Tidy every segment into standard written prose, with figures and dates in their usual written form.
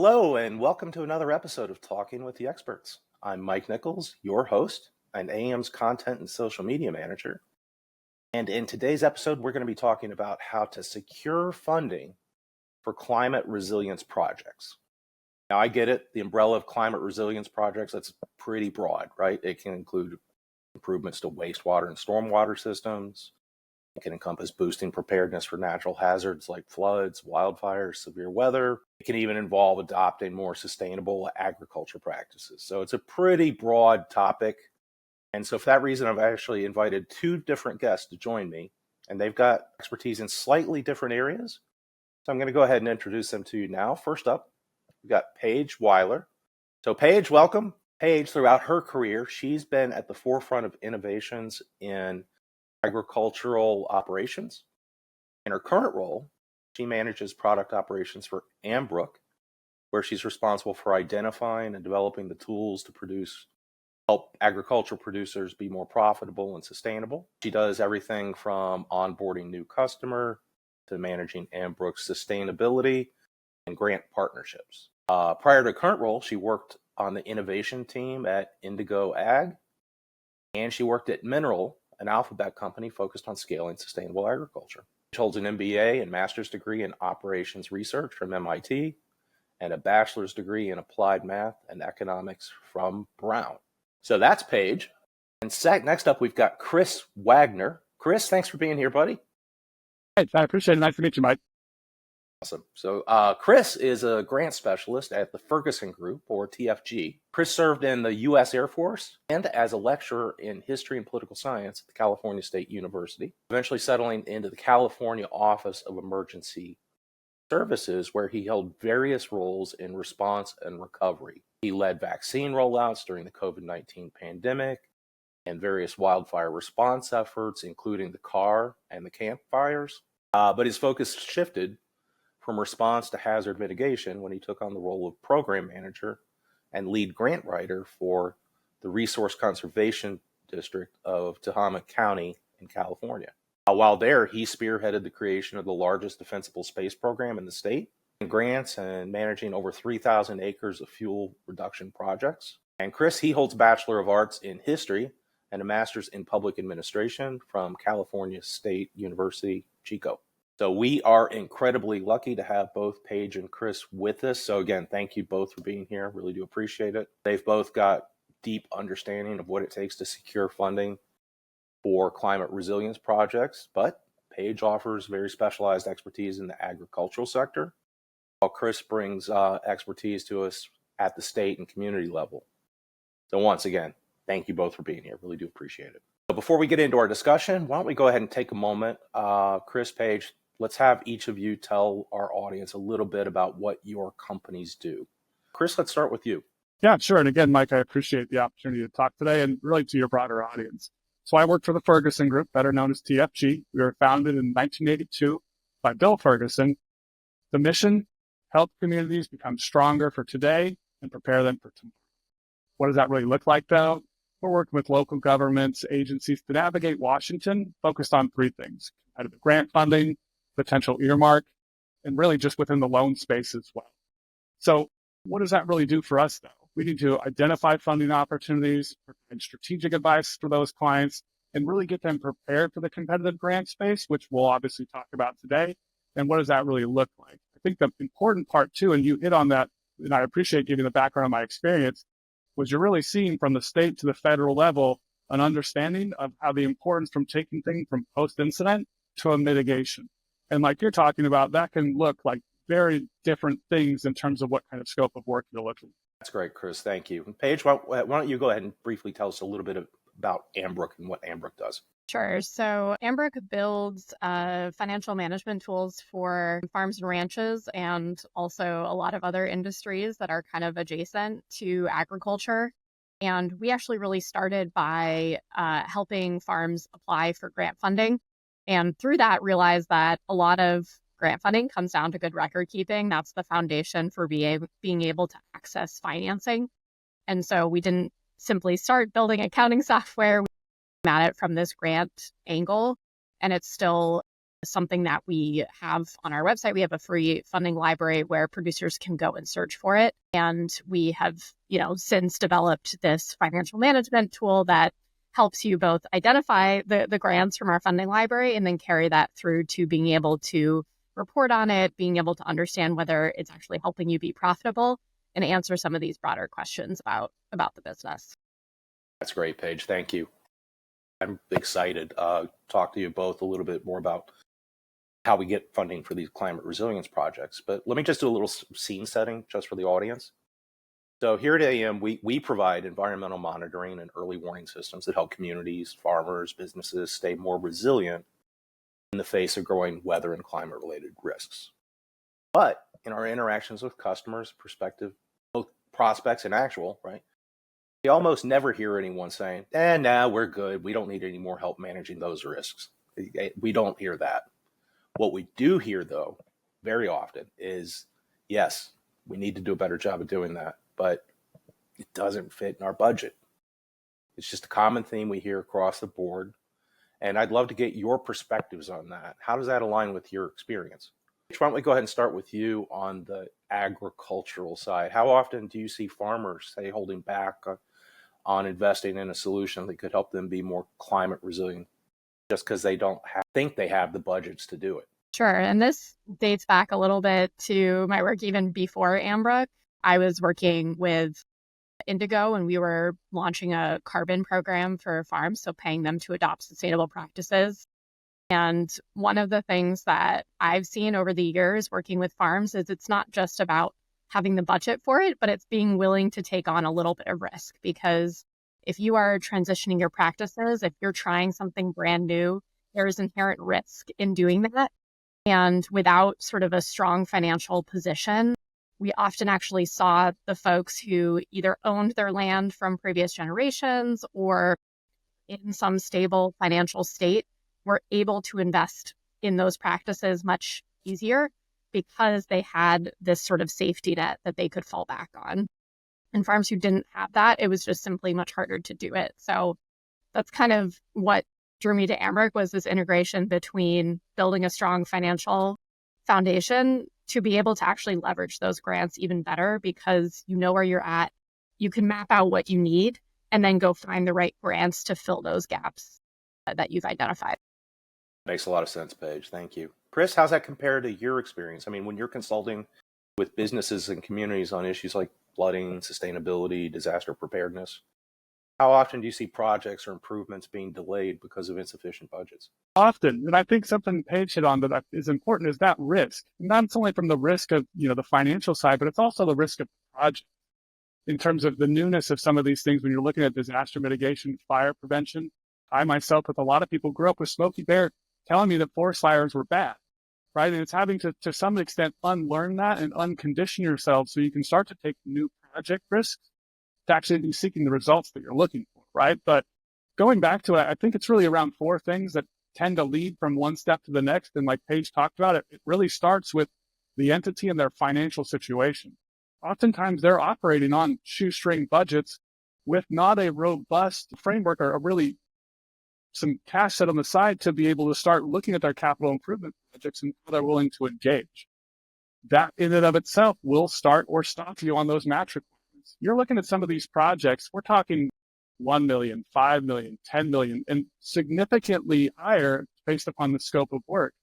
Hello, and welcome to another episode of Talking with the Experts. I'm Mike Nichols, your host, and AM's content and social media manager. And in today's episode, we're going to be talking about how to secure funding for climate resilience projects. Now, I get it. The umbrella of climate resilience projects, that's pretty broad, right? It can include improvements to wastewater and stormwater systems. It can encompass boosting preparedness for natural hazards like floods, wildfires, severe weather. It can even involve adopting more sustainable agriculture practices. So it's a pretty broad topic. And so for that reason, I've actually invited two different guests to join me, and they've got expertise in slightly different areas. So I'm going to go ahead and introduce them to you now. First up, we've got Paige Wyler. So Paige, welcome. Paige, throughout her career, she's been at the forefront of innovations in agricultural operations. In her current role, she manages product operations for Ambrook, where she's responsible for identifying and developing the tools to help agricultural producers be more profitable and sustainable. She does everything from onboarding new customer to managing Ambrook's sustainability and grant partnerships. Prior to her current role, she worked on the innovation team at Indigo Ag, and she worked at Mineral, an alphabet company focused on scaling sustainable agriculture. She holds an MBA and master's degree in operations research from MIT and a bachelor's degree in applied math and economics from Brown. So that's Paige. And next up, we've got Chris Wagoner. Chris, thanks for being here, buddy. Hey, I appreciate it. Nice to meet you, Mike. Awesome. So Chris is a grant specialist at the Ferguson Group, or TFG. Chris served in the U.S. Air Force and as a lecturer in history and political science at the California State University, eventually settling into the California Office of Emergency Services, where he held various roles in response and recovery. He led vaccine rollouts during the COVID-19 pandemic and various wildfire response efforts, including the CAR and the Camp Fires. But his focus shifted from response to hazard mitigation when he took on the role of program manager and lead grant writer for the Resource Conservation District of Tehama County in California. While there, he spearheaded the creation of the largest defensible space program in the state, grants and managing over 3,000 acres of fuel reduction projects. And Chris, he holds a Bachelor of Arts in History and a Master's in Public Administration from California State University, Chico. So we are incredibly lucky to have both Paige and Chris with us. So again, thank you both for being here. Really do appreciate it. They've both got deep understanding of what it takes to secure funding for climate resilience projects, but Paige offers very specialized expertise in the agricultural sector, while Chris brings expertise to us at the state and community level. So once again, thank you both for being here. Really do appreciate it. So before we get into our discussion, why don't we go ahead and take a moment. Chris, Paige, let's have each of you tell our audience a little bit about what your companies do. Chris, let's start with you. Yeah, sure. And again, Mike, I appreciate the opportunity to talk today and really to your broader audience. So I work for the Ferguson Group, better known as TFG. We were founded in 1982 by Bill Ferguson. The mission, help communities become stronger for today and prepare them for tomorrow. What does that really look like, though? We're working with local governments, agencies to navigate Washington, focused on three things: competitive grant funding, potential earmark, and really just within the loan space as well. So what does that really do for us, though? We need to identify funding opportunities, provide strategic advice for those clients, and really get them prepared for the competitive grant space, which we'll obviously talk about today. And what does that really look like? I think the important part, too, and you hit on that, and I appreciate giving the background of my experience, was you're really seeing from the state to the federal level an understanding of how the importance from taking things from post-incident to a mitigation. And like you're talking about, that can look like very different things in terms of what kind of scope of work you're looking at. That's great, Chris. Thank you. And Paige, why don't you go ahead and briefly tell us a little bit about Ambrook and what Ambrook does? Sure. So Ambrook builds financial management tools for farms and ranches and also a lot of other industries that are kind of adjacent to agriculture. And we actually really started by helping farms apply for grant funding. And through that, realized that a lot of grant funding comes down to good record keeping. That's the foundation for being able to access financing. And so we didn't simply start building accounting software. We came at it from this grant angle, and it's still something that we have on our website. We have a free funding library where producers can go and search for it. And we have, since developed this financial management tool that helps you both identify the grants from our funding library and then carry that through to being able to report on it, being able to understand whether it's actually helping you be profitable and answer some of these broader questions about the business. That's great, Paige. Thank you. I'm excited to talk to you both a little bit more about how we get funding for these climate resilience projects. But let me just do a little scene setting just for the audience. So here at AM, we provide environmental monitoring and early warning systems that help communities, farmers, businesses stay more resilient in the face of growing weather and climate-related risks. But in our interactions with customers, both prospects and actual, right, we almost never hear anyone saying, no, we're good. We don't need any more help managing those risks. We don't hear that. What we do hear, though, very often is, yes, we need to do a better job of doing that, but it doesn't fit in our budget. It's just a common theme we hear across the board. And I'd love to get your perspectives on that. How does that align with your experience? Why don't we go ahead and start with you on the agricultural side? How often do you see farmers, say, holding back on investing in a solution that could help them be more climate resilient just because they don't think they have the budgets to do it? Sure. And this dates back a little bit to my work even before Ambrook. I was working with Indigo and we were launching a carbon program for farms, so paying them to adopt sustainable practices. And one of the things that I've seen over the years working with farms is it's not just about having the budget for it, but it's being willing to take on a little bit of risk. Because if you are transitioning your practices, if you're trying something brand new, there is inherent risk in doing that. And without sort of a strong financial position, we often actually saw the folks who either owned their land from previous generations or in some stable financial state were able to invest in those practices much easier because they had this sort of safety net that they could fall back on. And farms who didn't have that, it was just simply much harder to do it. So that's kind of what drew me to Ambrook, was this integration between building a strong financial foundation to be able to actually leverage those grants even better, because you know where you're at, you can map out what you need, and then go find the right grants to fill those gaps that you've identified. Makes a lot of sense, Paige. Thank you. Chris, how's that compare to your experience? I mean, when you're consulting with businesses and communities on issues like flooding, sustainability, disaster preparedness, how often do you see projects or improvements being delayed because of insufficient budgets? Often. And I think something Paige hit on that is important is that risk. Not only from the risk of, the financial side, but it's also the risk of the project. In terms of the newness of some of these things, when you're looking at disaster mitigation, fire prevention, I myself, with a lot of people, grew up with Smokey Bear telling me that forest fires were bad, right? And it's having to some extent unlearn that and uncondition yourself so you can start to take new project risks to actually be seeking the results that you're looking for, right? But going back to it, I think it's really around four things that tend to lead from one step to the next. And like Paige talked about, it really starts with the entity and their financial situation. Oftentimes they're operating on shoestring budgets with not a robust framework or really some cash set on the side to be able to start looking at their capital improvement projects and how they're willing to engage. That in and of itself will start or stop you on those match requirements. You're looking at some of these projects, we're talking 1 million, 5 million, 10 million, and significantly higher based upon the scope of work.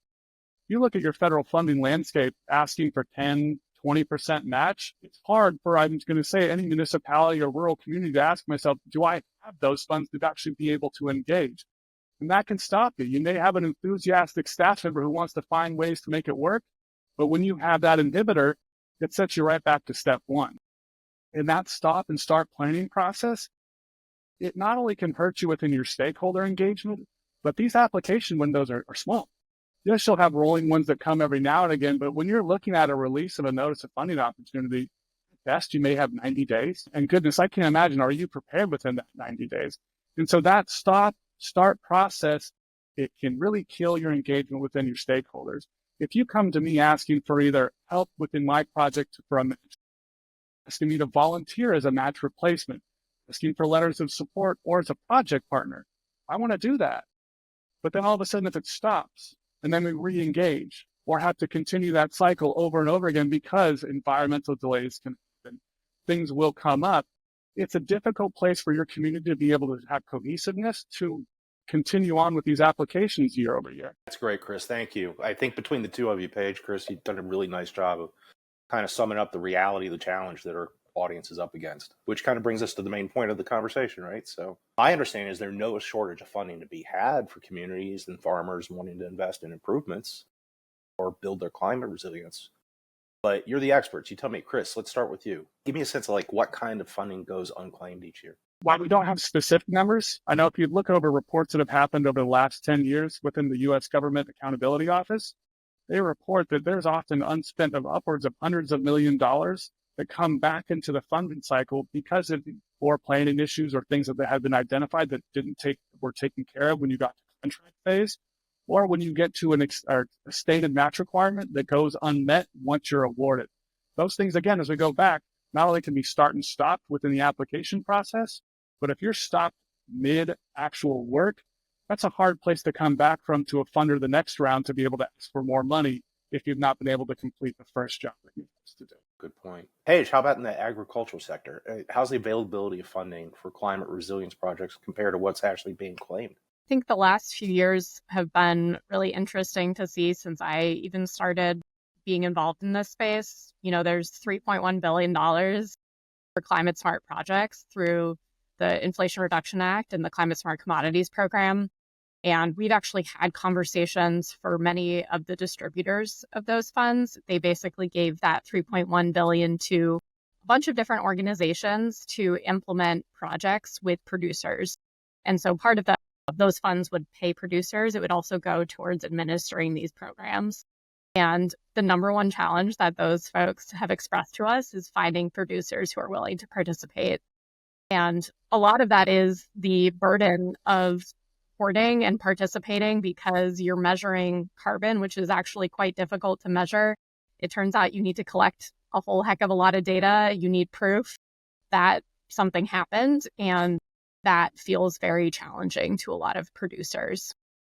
You look at your federal funding landscape asking for 10, 20% match. It's hard for, I'm going to say, any municipality or rural community to ask myself, do I have those funds to actually be able to engage? And that can stop you. You may have an enthusiastic staff member who wants to find ways to make it work, but when you have that inhibitor, it sets you right back to step one. In that stop and start planning process, it not only can hurt you within your stakeholder engagement, but these application windows are small. Yes, you'll have rolling ones that come every now and again, but when you're looking at a release of a notice of funding opportunity, at best you may have 90 days. And goodness, I can't imagine, are you prepared within that 90 days? And so that start process, it can really kill your engagement within your stakeholders. If you come to me asking for either help within my project for a match, asking me to volunteer as a match replacement, asking for letters of support or as a project partner, I want to do that. But then all of a sudden, if it stops, and then we re-engage or have to continue that cycle over and over again because environmental delays can happen. Things will come up. It's a difficult place for your community to be able to have cohesiveness to continue on with these applications year over year. That's great, Chris. Thank you. I think between the two of you, Paige, Chris, you've done a really nice job of kind of summing up the reality of the challenge that our audience is up against, which kind of brings us to the main point of the conversation, right? So my understanding is there's no shortage of funding to be had for communities and farmers wanting to invest in improvements or build their climate resilience. But you're the experts. You tell me, Chris, let's start with you. Give me a sense of like what kind of funding goes unclaimed each year. While we don't have specific numbers, I know if you look over reports that have happened over the last 10 years within the U.S. Government Accountability Office, they report that there's often unspent of upwards of hundreds of $1 million that come back into the funding cycle because of poor planning issues or things that have been identified that were taken care of when you got to contract phase, or when you get to a stated match requirement that goes unmet once you're awarded. Those things, again, as we go back, not only can be start and stopped within the application process, but if you're stopped mid-actual work, that's a hard place to come back from to a funder the next round to be able to ask for more money if you've not been able to complete the first job that you're supposed to do. Good point. Paige, how about in the agricultural sector? How's the availability of funding for climate resilience projects compared to what's actually being claimed? I think the last few years have been really interesting to see since I even started being involved in this space. You know, there's $3.1 billion for climate smart projects through the Inflation Reduction Act and the Climate Smart Commodities Program. And we've actually had conversations for many of the distributors of those funds. They basically gave that $3.1 billion to a bunch of different organizations to implement projects with producers. And so part of those funds would pay producers. It would also go towards administering these programs. And the number one challenge that those folks have expressed to us is finding producers who are willing to participate. And a lot of that is the burden of reporting and participating because you're measuring carbon, which is actually quite difficult to measure. It turns out you need to collect a whole heck of a lot of data. You need proof that something happened, and that feels very challenging to a lot of producers.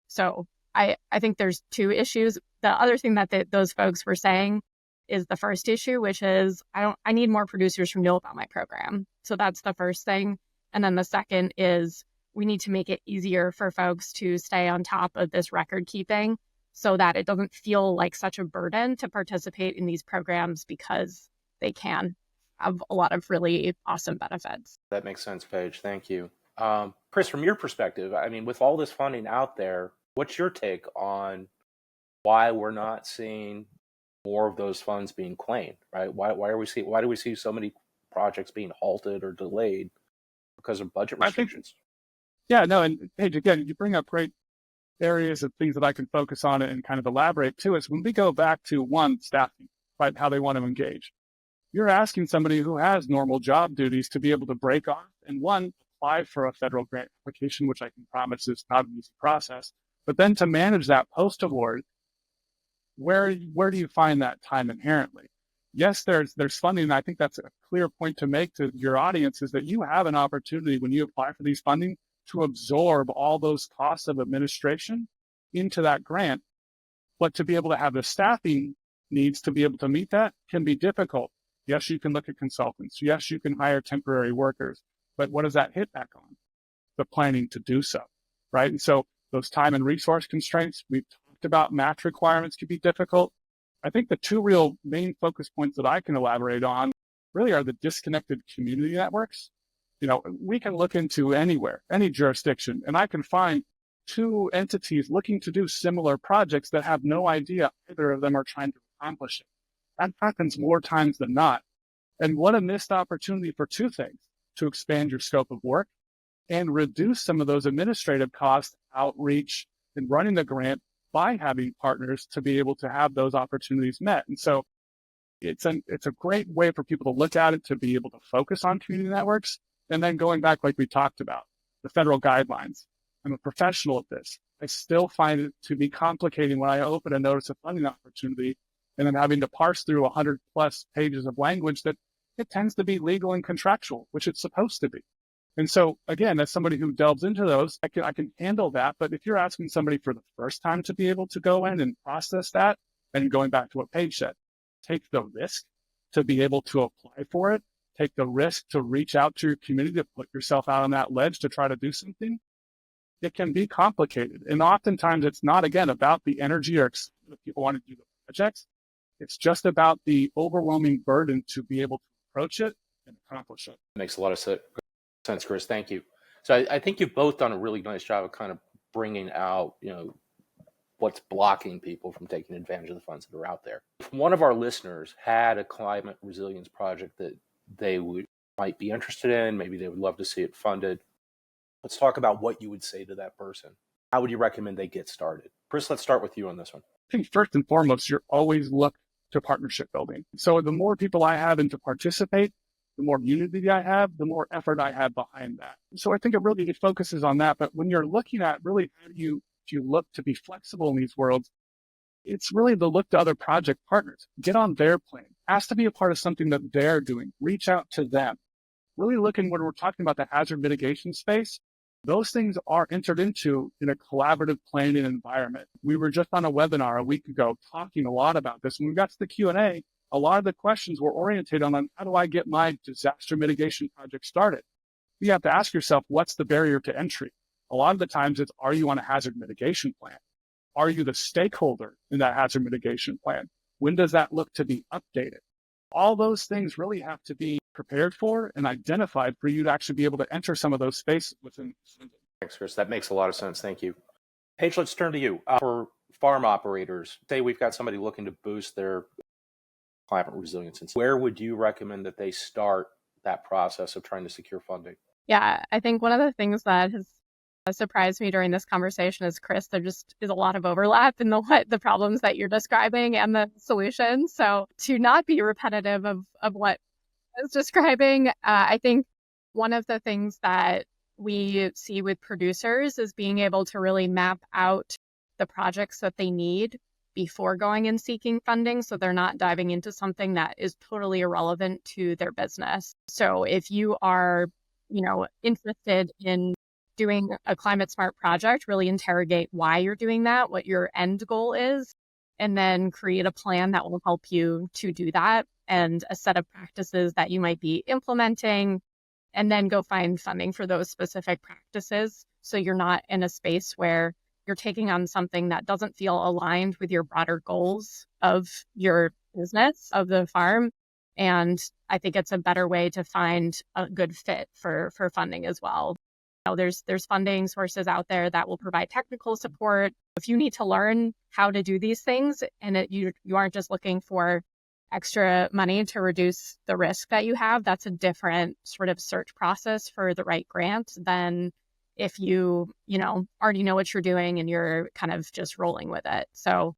So I think there's two issues. The other thing that those folks were saying is the first issue, which is I need more producers who know about my program. So that's the first thing. And then the second is we need to make it easier for folks to stay on top of this record keeping so that it doesn't feel like such a burden to participate in these programs because they can have a lot of really awesome benefits. That makes sense, Paige. Thank you. Chris, from your perspective, I mean, with all this funding out there, what's your take on why we're not seeing more of those funds being claimed, right? Why do we see so many projects being halted or delayed because of budget restrictions? And Paige, again, you bring up great areas of things that I can focus on and kind of elaborate too. Is when we go back to one, staffing, right? How they want to engage. You're asking somebody who has normal job duties to be able to break off and one, apply for a federal grant application, which I can promise is not an easy process, but then to manage that post-award, where do you find that time inherently? Yes, there's funding. And I think that's a clear point to make to your audience is that you have an opportunity when you apply for these funding to absorb all those costs of administration into that grant. But to be able to have the staffing needs to be able to meet that can be difficult. Yes, you can look at consultants. Yes, you can hire temporary workers. But what does that hit back on? The planning to do so, right? And so those time and resource constraints, we've talked about match requirements can be difficult. I think the two real main focus points that I can elaborate on really are the disconnected community networks. You know, we can look into anywhere, any jurisdiction, and I can find two entities looking to do similar projects that have no idea either of them are trying to accomplish it. That happens more times than not. And what a missed opportunity for two things: to expand your scope of work and reduce some of those administrative costs, outreach, and running the grant by having partners to be able to have those opportunities met. And so it's a great way for people to look at it, to be able to focus on community networks. And then going back, like we talked about, the federal guidelines. I'm a professional at this. I still find it to be complicating when I open a notice of funding opportunity and then having to parse through 100 plus pages of language that it tends to be legal and contractual, which it's supposed to be. And so again, as somebody who delves into those, I can handle that. But if you're asking somebody for the first time to be able to go in and process that, and going back to what Paige said, take the risk to be able to apply for it, take the risk to reach out to your community, to put yourself out on that ledge to try to do something. It can be complicated. And oftentimes it's not, again, about the energy or excitement that people want to do the projects. It's just about the overwhelming burden to be able to approach it and accomplish it. Makes a lot of sense, Chris. Thank you. So I think you've both done a really nice job of kind of bringing out, what's blocking people from taking advantage of the funds that are out there. If one of our listeners had a climate resilience project that they might be interested in, maybe they would love to see it funded, let's talk about what you would say to that person. How would you recommend they get started? Chris, let's start with you on this one. I think first and foremost, you're always look to partnership building. So the more people I have in to participate, the more unity I have, the more effort I have behind that. So I think it really focuses on that. But when you're looking at really how do you look to be flexible in these worlds, it's really the look to other project partners. Get on their plane. Ask to be a part of something that they're doing. Reach out to them. Really looking when we're talking about the hazard mitigation space, those things are entered into in a collaborative planning environment. We were just on a webinar a week ago talking a lot about this. When we got to the Q&A, a lot of the questions were oriented on how do I get my disaster mitigation project started? You have to ask yourself, what's the barrier to entry? A lot of the times it's, are you on a hazard mitigation plan? Are you the stakeholder in that hazard mitigation plan? When does that look to be updated? All those things really have to be prepared for and identified for you to actually be able to enter some of those spaces within. Thanks, Chris. That makes a lot of sense. Thank you. Paige, let's turn to you. For farm operators, say we've got somebody looking to boost their climate resilience, where would you recommend that they start that process of trying to secure funding? Yeah, I think one of the things that has surprised me during this conversation is, Chris, there just is a lot of overlap in the problems that you're describing and the solutions. So to not be repetitive of what I was describing, I think one of the things that we see with producers is being able to really map out the projects that they need before going and seeking funding, so they're not diving into something that is totally irrelevant to their business. So if you are, interested in doing a climate smart project, really interrogate why you're doing that, what your end goal is, and then create a plan that will help you to do that and a set of practices that you might be implementing, and then go find funding for those specific practices. So you're not in a space where you're taking on something that doesn't feel aligned with your broader goals of your business, of the farm. And I think it's a better way to find a good fit for funding as well. There's funding sources out there that will provide technical support. If you need to learn how to do these things and you aren't just looking for extra money to reduce the risk that you have, that's a different sort of search process for the right grant than if you already know what you're doing and you're kind of just rolling with it. So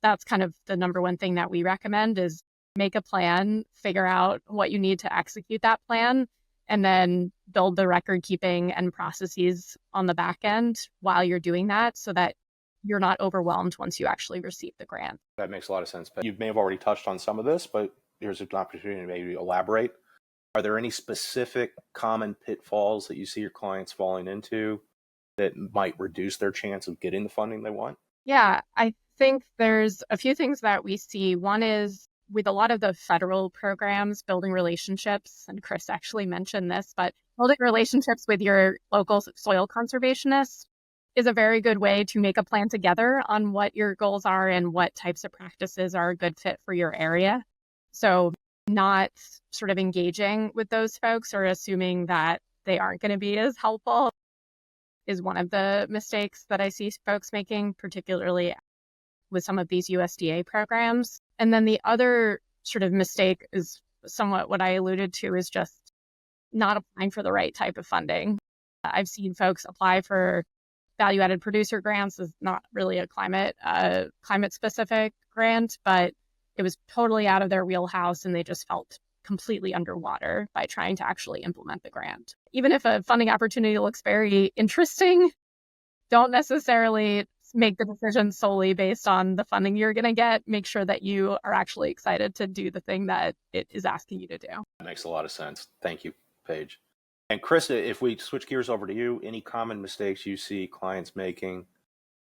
that's kind of the number one thing that we recommend is make a plan, figure out what you need to execute that plan, and then build the record keeping and processes on the back end while you're doing that so that you're not overwhelmed once you actually receive the grant. That makes a lot of sense. But you may have already touched on some of this, but here's an opportunity to maybe elaborate. Are there any specific common pitfalls that you see your clients falling into that might reduce their chance of getting the funding they want? Yeah, I think there's a few things that we see. One is with a lot of the federal programs, building relationships, and Chris actually mentioned this, but building relationships with your local soil conservationists is a very good way to make a plan together on what your goals are and what types of practices are a good fit for your area. So not sort of engaging with those folks or assuming that they aren't going to be as helpful is one of the mistakes that I see folks making, particularly with some of these USDA programs. And then the other sort of mistake is somewhat what I alluded to is just not applying for the right type of funding. I've seen folks apply for value-added producer grants. Is not really a climate specific grant, but it was totally out of their wheelhouse and they just felt completely underwater by trying to actually implement the grant. Even if a funding opportunity looks very interesting, don't necessarily make the decision solely based on the funding you're going to get. Make sure that you are actually excited to do the thing that it is asking you to do. That makes a lot of sense. Thank you, Paige. And Chris, if we switch gears over to you, any common mistakes you see clients making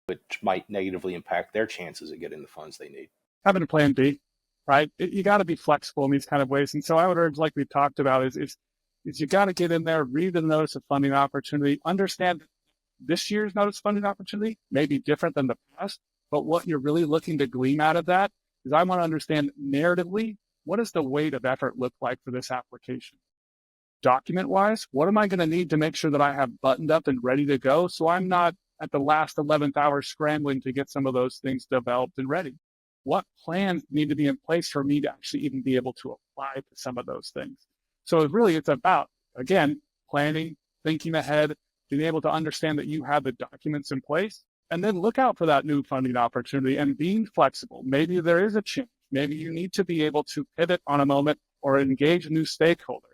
which might negatively impact their chances of getting the funds they need? Having a plan B, right? You got to be flexible in these kind of ways. And so I would urge, like we talked about, is you got to get in there, read the notice of funding opportunity, understand this year's notice of funding opportunity may be different than the past, but what you're really looking to glean out of that is I want to understand narratively, what does the weight of effort look like for this application? Document-wise, what am I going to need to make sure that I have buttoned up and ready to go so I'm not at the last 11th hour scrambling to get some of those things developed and ready? What plans need to be in place for me to actually even be able to apply to some of those things? So it's about, again, planning, thinking ahead, being able to understand that you have the documents in place, and then look out for that new funding opportunity and being flexible. Maybe there is a change. Maybe you need to be able to pivot on a moment or engage a new stakeholder.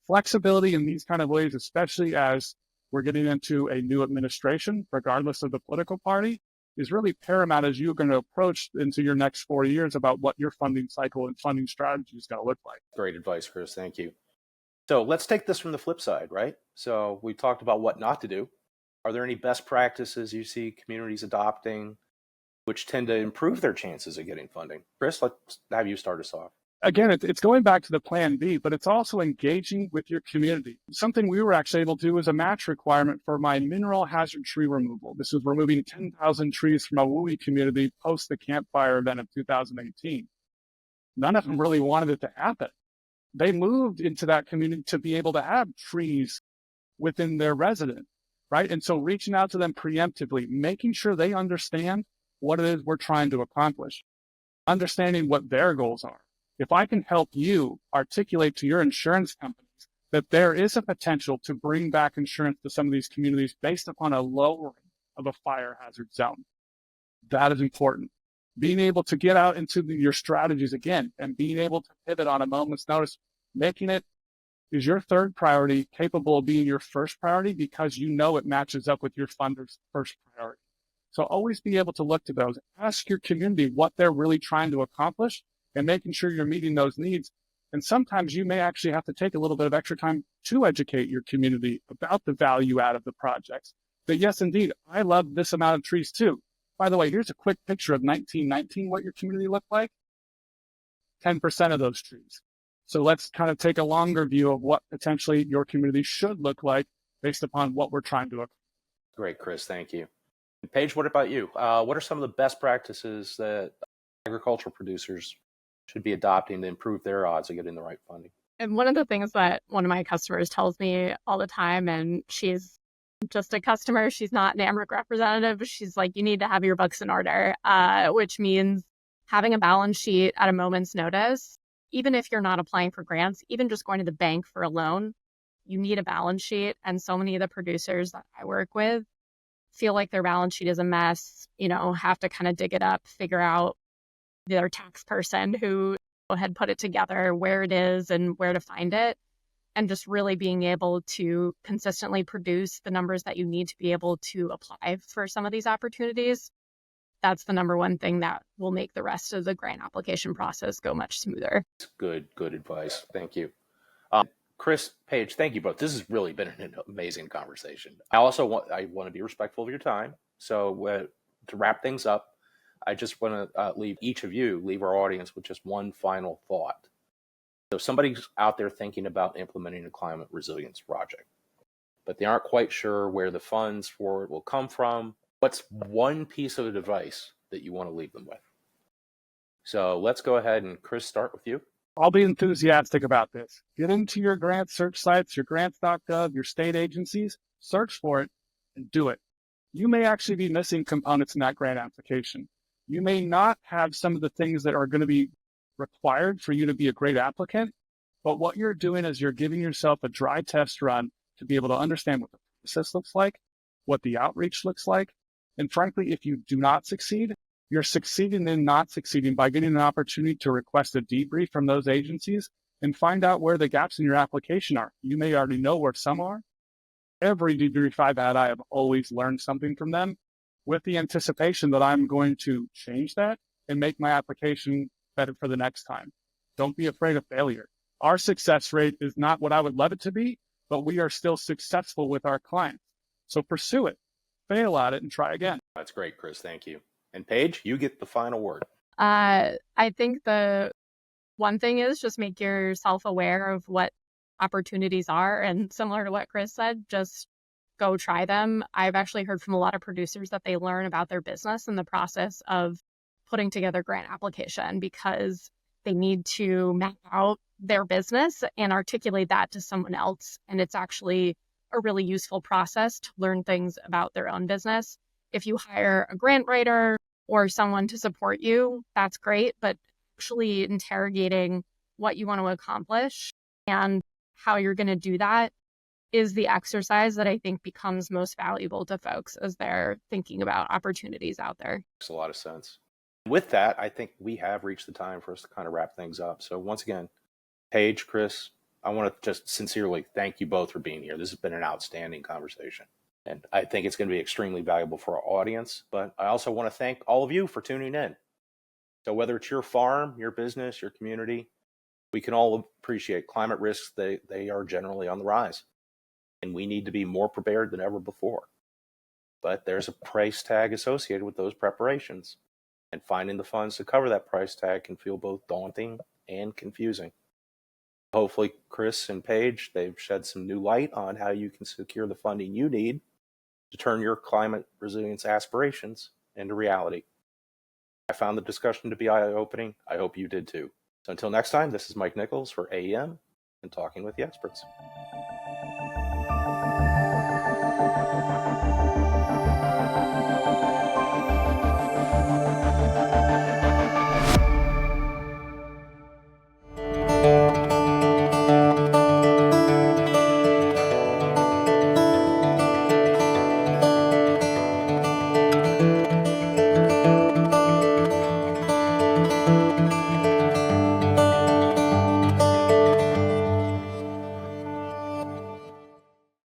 Flexibility in these kind of ways, especially as we're getting into a new administration, regardless of the political party, is really paramount as you're going to approach into your next 4 years about what your funding cycle and funding strategy is going to look like. Great advice, Chris. Thank you. So let's take this from the flip side, right? So we talked about what not to do. Are there any best practices you see communities adopting which tend to improve their chances of getting funding? Chris, let's have you start us off. Again, it's going back to the plan B, but it's also engaging with your community. Something we were actually able to do was a match requirement for my mineral hazard tree removal. This was removing 10,000 trees from a WUI community post the campfire event of 2018. None of them really wanted it to happen. They moved into that community to be able to have trees within their residence, right? And so reaching out to them preemptively, making sure they understand what it is we're trying to accomplish, understanding what their goals are. If I can help you articulate to your insurance companies that there is a potential to bring back insurance to some of these communities based upon a lowering of a fire hazard zone, that is important. Being able to get out into your strategies again and being able to pivot on a moment's notice, making it is your third priority capable of being your first priority because you know it matches up with your funder's first priority. So always be able to look to those. Ask your community what they're really trying to accomplish and making sure you're meeting those needs. And sometimes you may actually have to take a little bit of extra time to educate your community about the value out of the projects. That yes, indeed, I love this amount of trees too. By the way, here's a quick picture of 1919, what your community looked like. 10% of those trees. So let's kind of take a longer view of what potentially your community should look like based upon what we're trying to accomplish. Great, Chris. Thank you. And Paige, what about you? What are some of the best practices that agricultural producers should be adopting to improve their odds of getting the right funding? And one of the things that one of my customers tells me all the time, and she's just a customer, she's not an AMRIC representative, she's like, you need to have your books in order, which means having a balance sheet at a moment's notice. Even if you're not applying for grants, even just going to the bank for a loan, you need a balance sheet. And so many of the producers that I work with feel like their balance sheet is a mess, have to kind of dig it up, figure out their tax person who had put it together, where it is and where to find it. And just really being able to consistently produce the numbers that you need to be able to apply for some of these opportunities. That's the number one thing that will make the rest of the grant application process go much smoother. Good advice. Thank you. Chris, Paige, thank you both. This has really been an amazing conversation. I want to be respectful of your time. So to wrap things up, I just want to leave our audience with just one final thought. So if somebody's out there thinking about implementing a climate resilience project, but they aren't quite sure where the funds for it will come from, what's one piece of advice that you want to leave them with? So let's go ahead and Chris, start with you. I'll be enthusiastic about this. Get into your grant search sites, your grants.gov, your state agencies, search for it and do it. You may actually be missing components in that grant application. You may not have some of the things that are going to be required for you to be a great applicant, but what you're doing is you're giving yourself a dry test run to be able to understand what the process looks like, what the outreach looks like. And frankly, if you do not succeed, you're succeeding in not succeeding by getting an opportunity to request a debrief from those agencies and find out where the gaps in your application are. You may already know where some are. Every debrief I've had, I have always learned something from them with the anticipation that I'm going to change that and make my application better for the next time. Don't be afraid of failure. Our success rate is not what I would love it to be, but we are still successful with our clients. So pursue it, fail at it, and try again. That's great, Chris. Thank you. And Paige, you get the final word. I think the one thing is just make yourself aware of what opportunities are. And similar to what Chris said, just go try them. I've actually heard from a lot of producers that they learn about their business in the process of putting together grant application because they need to map out their business and articulate that to someone else. And it's actually a really useful process to learn things about their own business. If you hire a grant writer or someone to support you, that's great. But actually interrogating what you want to accomplish and how you're going to do that is the exercise that I think becomes most valuable to folks as they're thinking about opportunities out there. Makes a lot of sense. With that, I think we have reached the time for us to kind of wrap things up. So once again, Paige, Chris, I want to just sincerely thank you both for being here. This has been an outstanding conversation. And I think it's going to be extremely valuable for our audience. But I also want to thank all of you for tuning in. So whether it's your farm, your business, your community, we can all appreciate climate risks. They are generally on the rise. And we need to be more prepared than ever before. But there's a price tag associated with those preparations. And finding the funds to cover that price tag can feel both daunting and confusing. Hopefully, Chris and Paige, they've shed some new light on how you can secure the funding you need to turn your climate resilience aspirations into reality. I found the discussion to be eye-opening. I hope you did too. So until next time, this is Mike Nichols for AEM and Talking with the Experts.